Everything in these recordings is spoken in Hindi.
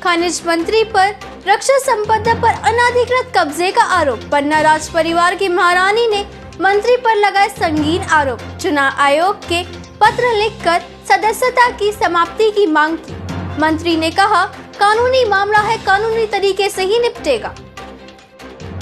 खनिज मंत्री पर रक्षा संपदा पर अनाधिकृत कब्जे का आरोप। पन्ना राज परिवार की महारानी ने मंत्री पर लगाए संगीन आरोप। चुनाव आयोग के पत्र लिखकर सदस्यता की समाप्ति की मांग की। मंत्री ने कहा, कानूनी मामला है, कानूनी तरीके से ही निपटेगा।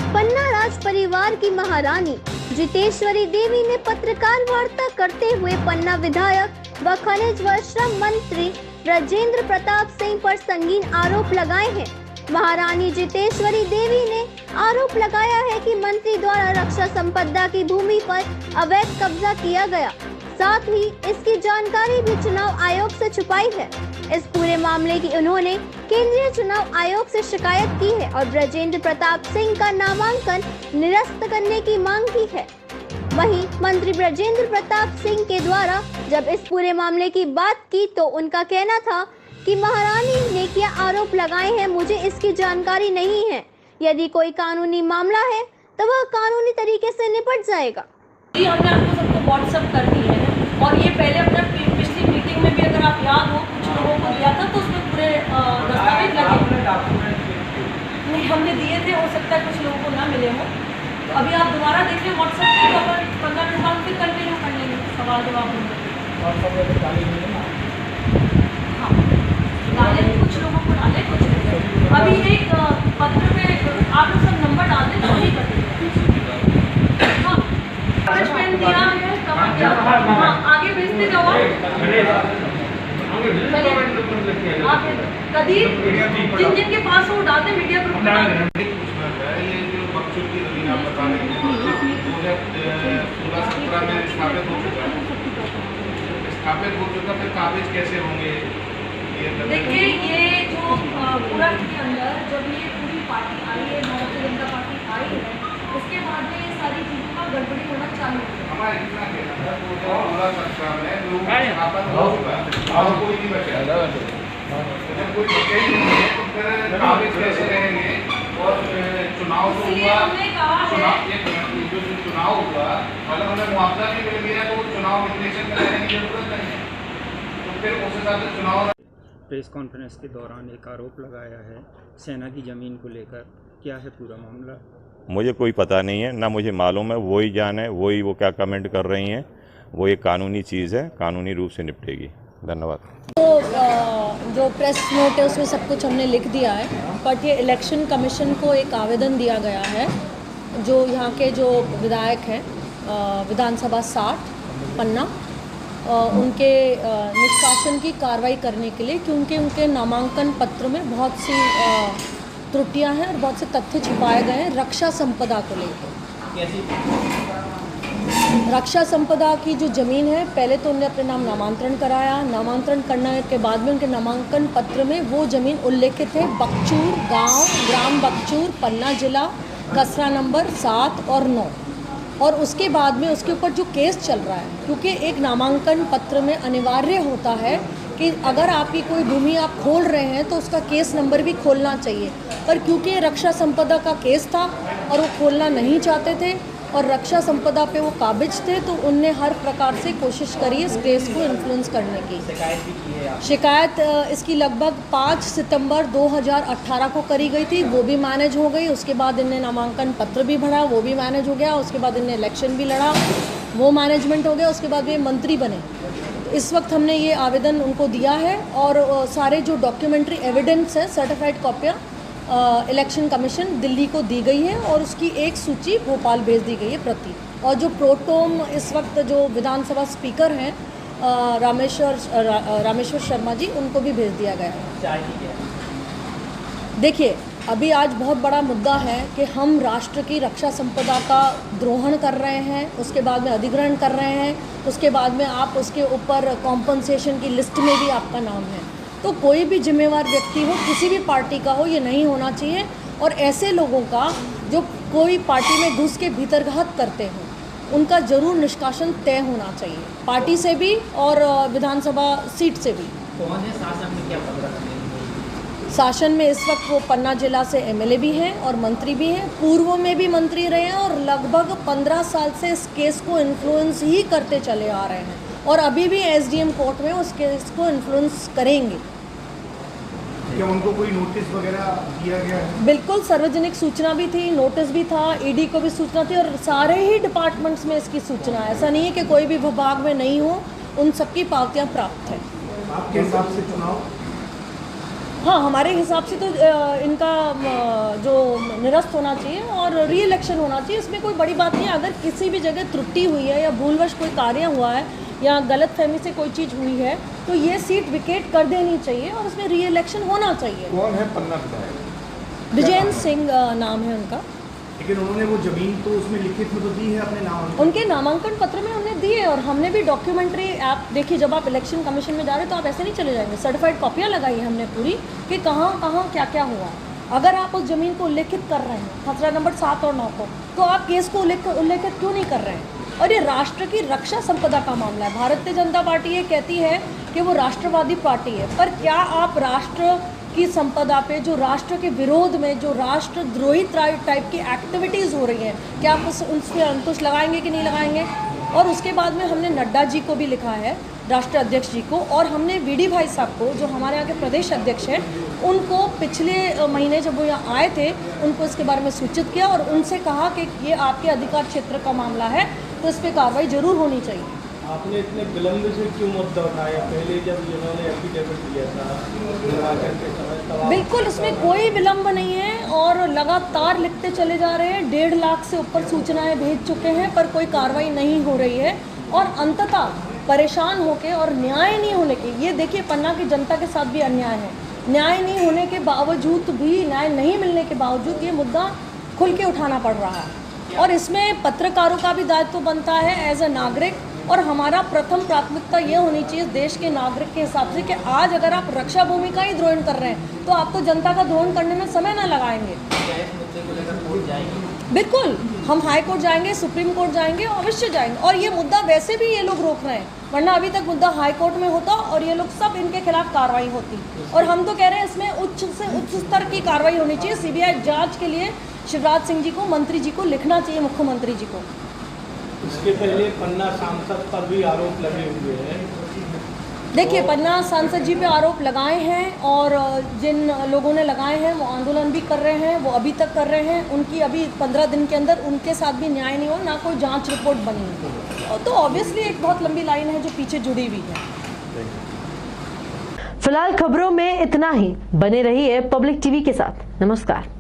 पन्ना राज परिवार की महारानी जितेश्वरी देवी ने पत्रकार वार्ता करते हुए पन्ना विधायक व खनिज व श्रम मंत्री ब्रजेंद्र प्रताप सिंह पर संगीन आरोप लगाए हैं। महारानी जितेश्वरी देवी ने आरोप लगाया है कि मंत्री द्वारा रक्षा संपदा की भूमि पर अवैध कब्जा किया गया। साथ ही इसकी जानकारी भी चुनाव आयोग से छुपाई है। इस पूरे मामले की उन्होंने केंद्रीय चुनाव आयोग से शिकायत की है और ब्रजेंद्र प्रताप सिंह का नामांकन निरस्त करने की मांग की है। वहीं मंत्री ब्रजेंद्र प्रताप सिंह के द्वारा जब इस पूरे मामले की बात की तो उनका कहना था कि महारानी ने क्या आरोप लगाए हैं, मुझे इसकी जानकारी नहीं है। यदि कोई कानूनी मामला है तो वह कानूनी तरीके से निपट जाएगा। हमने आपको सबको व्हाट्सएप कर दी है और ये पहले अपना पिछली मीटिंग में भी अगर आप याद हो कुछ लोगों को दिया था तो उसमें पूरे दस्तावेज लगे नहीं हमने दिए थे। हो सकता है कुछ लोगों को ना मिले हो, तो अभी आप दोबारा देख लें व्हाट्सएप पे, अगर 15 मिनट बाद फिर कंटिन्यू कर लेंगे सवाल जवाब होंगे। हाँ डाले, कुछ लोगों को डाले, कुछ नहीं। अभी एक पत्र में आप लोग सब नंबर डाल दें तो वही कर देंगे। पेन दिया है, कवर दिया, हाँ आगे भेजते जाओ आप कदीर जिन जिन के पास वो डालते मीडिया ग्रुप में डालते। ये जो बक्सर की जमीन आप बता रहे हैं 2016-17 में स्थापित हो चुका है, फिर कागज कैसे होंगे? देखिए ये जो पूरा के अंदर जब ये पूरी पार्टी आई है, भारतीय जनता पार्टी आई है, उसके बाद में ये सारी चीज़ों का गड़बड़ी होना चालू हो गया। हमारा इतना कहना था तो पूरा सरकार में लोग स्थापन हो चुका है और कोई नहीं बचा। जब कोई बचे ही नहीं है तो फिर कागज कैसे रहेंगे? और चुनाव जो हुआ, चुनाव हुआ मतलब हमें मुआवजा नहीं मिल गया तो चुनाव विश्लेषण कराने की जरूरत नहीं है, तो फिर उस हिसाब से चुनाव। प्रेस कॉन्फ्रेंस के दौरान एक आरोप लगाया है सेना की ज़मीन को लेकर, क्या है पूरा मामला? मुझे कोई पता नहीं है, ना मुझे मालूम है, वही जाने वही वो क्या कमेंट कर रही हैं। वो एक कानूनी चीज़ है, कानूनी रूप से निपटेगी। धन्यवाद। तो जो प्रेस नोट है उसमें सब कुछ हमने लिख दिया है, बट ये इलेक्शन कमीशन को एक आवेदन दिया गया है जो यहाँ के जो विधायक हैं विधानसभा 60 पन्ना उनके निष्कासन की कार्रवाई करने के लिए, क्योंकि उनके नामांकन पत्र में बहुत सी त्रुटियां हैं और बहुत से तथ्य छिपाए गए हैं रक्षा संपदा को लेकर। रक्षा संपदा की जो ज़मीन है, पहले तो उन्होंने अपने नाम नामांतरण कराया, नामांतरण करने के बाद में उनके नामांकन पत्र में वो ज़मीन उल्लेखित है बकचूर गांव, ग्राम बकचूर, पन्ना जिला, कचरा नंबर 7 और 9। और उसके बाद में उसके ऊपर जो केस चल रहा है, क्योंकि एक नामांकन पत्र में अनिवार्य होता है कि अगर आपकी कोई भूमि आप खोल रहे हैं तो उसका केस नंबर भी खोलना चाहिए, पर क्योंकि रक्षा संपदा का केस था और वो खोलना नहीं चाहते थे और रक्षा संपदा पे वो काबिज थे, तो उनने हर प्रकार से कोशिश करी इस केस को इन्फ्लुएंस करने की। शिकायत इसकी लगभग 5 सितंबर 2018 को करी गई थी, वो भी मैनेज हो गई। उसके बाद इनने नामांकन पत्र भी भरा, वो भी मैनेज हो गया। उसके बाद इनने इलेक्शन भी लड़ा, वो मैनेजमेंट हो गया। उसके बाद ये मंत्री बने। इस वक्त हमने ये आवेदन उनको दिया है और सारे जो डॉक्यूमेंट्री एविडेंस है, सर्टिफाइड कॉपियाँ इलेक्शन कमीशन दिल्ली को दी गई है और उसकी एक सूची भोपाल भेज दी गई है प्रति। और जो प्रोटोम इस वक्त जो विधानसभा स्पीकर हैं रामेश्वर शर्मा जी, उनको भी भेज दिया गया है। देखिए अभी आज बहुत बड़ा मुद्दा है कि हम राष्ट्र की रक्षा संपदा का द्रोहण कर रहे हैं, उसके बाद में अधिग्रहण कर रहे हैं, उसके बाद में आप उसके ऊपर कॉम्पनसेशन की लिस्ट में भी आपका नाम है। तो कोई भी जिम्मेवार व्यक्ति हो, किसी भी पार्टी का हो, ये नहीं होना चाहिए। और ऐसे लोगों का जो कोई पार्टी में घुस के भीतरघात करते हों, उनका जरूर निष्कासन तय होना चाहिए, पार्टी से भी और विधानसभा सीट से भी। कौन है शासन में, क्या पद रखते हैं? शासन में इस वक्त वो पन्ना जिला से एमएलए भी हैं और मंत्री भी हैं, पूर्व में भी मंत्री रहे हैं और लगभग 15 साल से इस केस को इन्फ्लुएंस ही करते चले आ रहे हैं और अभी भी एसडीएम कोर्ट में उस केस को इन्फ्लुएंस करेंगे। क्या उनको कोई नोटिस वगैरह दिया गया है? बिल्कुल, सार्वजनिक सूचना भी थी, नोटिस भी था, ईडी को भी सूचना थी और सारे ही डिपार्टमेंट्स में इसकी सूचना है। ऐसा नहीं है कि कोई भी विभाग में नहीं हो, उन सबकी पावतियाँ प्राप्त है। आपके हिसाब से चुनाव? हाँ, हमारे हिसाब से तो इनका जो निरस्त होना चाहिए और री इलेक्शन होना चाहिए, इसमें कोई बड़ी बात नहीं है। अगर किसी भी जगह त्रुटि हुई है या भूलवश कोई कार्य हुआ है या गलतफहमी से कोई चीज़ हुई है तो ये सीट विकेट कर देनी चाहिए और उसमें री इलेक्शन होना चाहिए। कौन है पन्ना विधायक? विजयन सिंह नाम है उनका। लेकिन उन्होंने वो जमीन तो उसमें लिखित में तो दी है अपने नाम? उनके नामांकन पत्र में उन्हें दिए और हमने भी डॉक्यूमेंट्री ऐप देखिए, जब आप इलेक्शन कमीशन में जा रहे हो तो आप ऐसे नहीं चले जाएंगे, सर्टिफाइड कॉपियाँ लगाई है हमने पूरी कि कहाँ कहाँ क्या क्या हुआ। अगर आप उस ज़मीन को उल्लेखित कर रहे हैं खसरा नंबर 7 और 9 को, तो आप केस को उल्लेखित क्यों नहीं कर रहे हैं? और ये राष्ट्र की रक्षा संपदा का मामला है। भारतीय जनता पार्टी ये कहती है कि वो राष्ट्रवादी पार्टी है, पर क्या आप राष्ट्र की संपदा पे, जो राष्ट्र के विरोध में जो राष्ट्रद्रोही टाइप की एक्टिविटीज़ हो रही हैं, क्या आप उस पर अंकुश लगाएंगे कि नहीं लगाएंगे? और उसके बाद में हमने नड्डा जी को भी लिखा है, राष्ट्रीय अध्यक्ष जी को, और हमने वीडी भाई साहब को, जो हमारे यहाँ के प्रदेश अध्यक्ष हैं, उनको पिछले महीने जब वो यहाँ आए थे उनको इसके बारे में सूचित किया और उनसे कहा कि ये आपके अधिकार क्षेत्र का मामला है तो इस पर कार्रवाई जरूर होनी चाहिए। आपने इतने विलम्ब से क्यों मुद्दा उठाया? पहले जब इन्होंने एफिडेविट दिया था निर्वाचन के समय तब? बिल्कुल, इसमें कोई विलम्ब नहीं है और लगातार लिखते चले जा रहे हैं। 1.5 लाख से ऊपर सूचनाएं भेज चुके हैं पर कोई कार्रवाई नहीं हो रही है और अंततः परेशान होके और न्याय नहीं होने के, ये देखिए पन्ना की जनता के साथ भी अन्याय है, न्याय नहीं होने के बावजूद भी, न्याय नहीं मिलने के बावजूद ये मुद्दा खुल के उठाना पड़ रहा है और इसमें पत्रकारों का भी दायित्व बनता है एज अ नागरिक। और हमारा प्रथम प्राथमिकता ये होनी चाहिए देश के नागरिक के हिसाब से कि आज अगर आप रक्षा भूमि का ही द्रोहन कर रहे हैं तो आप तो जनता का द्रोहन करने में समय ना लगाएंगे। बिल्कुल, हम हाई कोर्ट जाएंगे, सुप्रीम कोर्ट जाएंगे, अवश्य जाएंगे और ये मुद्दा वैसे भी ये लोग रोक रहे हैं, वरना अभी तक मुद्दा हाई कोर्ट में होता और ये लोग सब इनके खिलाफ कार्रवाई होती। और हम तो कह रहे हैं इसमें उच्च से उच्च स्तर की कार्रवाई होनी चाहिए। सीबीआई जांच के लिए शिवराज सिंह जी को, मंत्री जी को लिखना चाहिए, मुख्यमंत्री जी को। इसके पहले पन्ना सांसद पर भी आरोप लगे हुए हैं। देखिए, पन्ना सांसद जी पे आरोप लगाए हैं और जिन लोगों ने लगाए हैं वो आंदोलन भी कर रहे हैं, वो अभी तक कर रहे हैं। उनकी अभी 15 दिन के अंदर उनके साथ भी न्याय नहीं हुआ, ना कोई जांच रिपोर्ट बनी है, तो ऑब्वियसली एक बहुत लंबी लाइन है जो पीछे जुड़ी हुई है। फिलहाल खबरों में इतना ही। बने रहिए पब्लिक टीवी के साथ। नमस्कार।